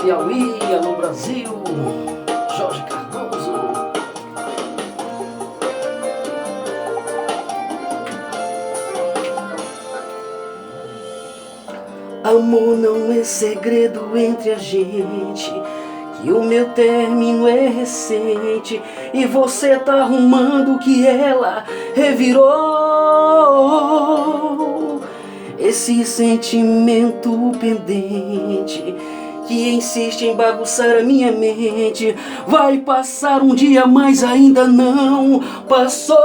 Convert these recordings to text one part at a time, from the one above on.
Piauí, alô Brasil, Jorge Cardoso. Amor, não é segredo entre a gente que o meu término é recente e você tá arrumando que ela revirou esse sentimento pendente que insiste em bagunçar a minha mente. Vai passar um dia, mas ainda não passou.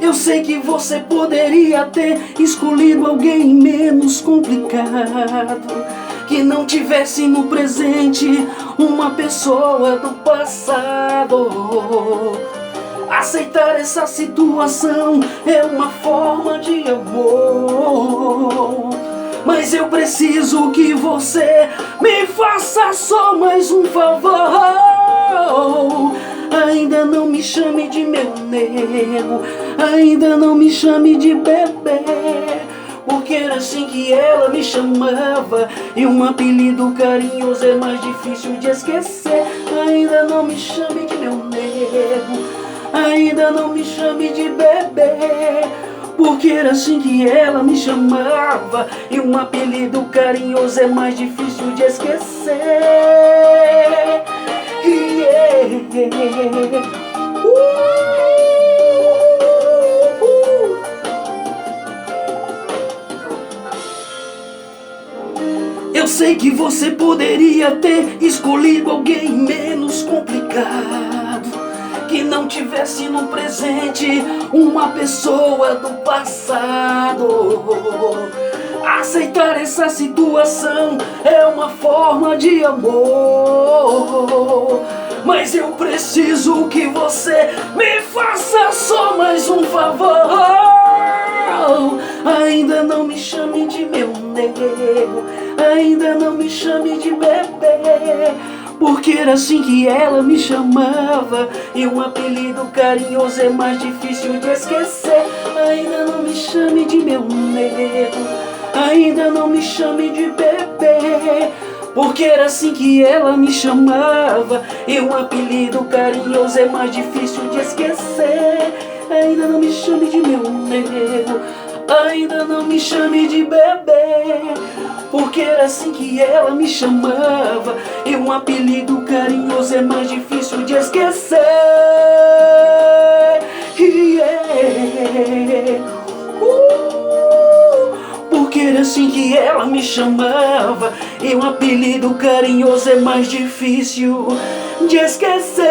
Eu sei que você poderia ter escolhido alguém menos complicado, que não tivesse no presente uma pessoa do passado. Aceitar essa situação é uma forma de amor, mas eu preciso que você me faça só mais um favor. Ainda não me chame de meu nego, ainda não me chame de bebê, porque era assim que ela me chamava, e um apelido carinhoso é mais difícil de esquecer. Ainda não me chame de meu nego, ainda não me chame de bebê, porque era assim que ela me chamava, e um apelido carinhoso é mais difícil de esquecer. Eu sei que você poderia ter escolhido alguém menos complicado, que não tivesse no presente uma pessoa do passado. Aceitar essa situação é uma forma de amor, mas eu preciso que você me faça só mais um favor. Ainda não me chame de meu nego, ainda não me chame de bebê, porque era assim que ela me chamava, e um apelido carinhoso é mais difícil de esquecer. Ainda não me chame de meu nego, ainda não me chame de bebê, porque era assim que ela me chamava, e um apelido carinhoso é mais difícil de esquecer. Ainda não me chame de meu nego, ainda não me chame de bebê, porque era assim que ela me chamava, e um apelido carinhoso é mais difícil de esquecer. Porque era assim que ela me chamava, e um apelido carinhoso é mais difícil de esquecer.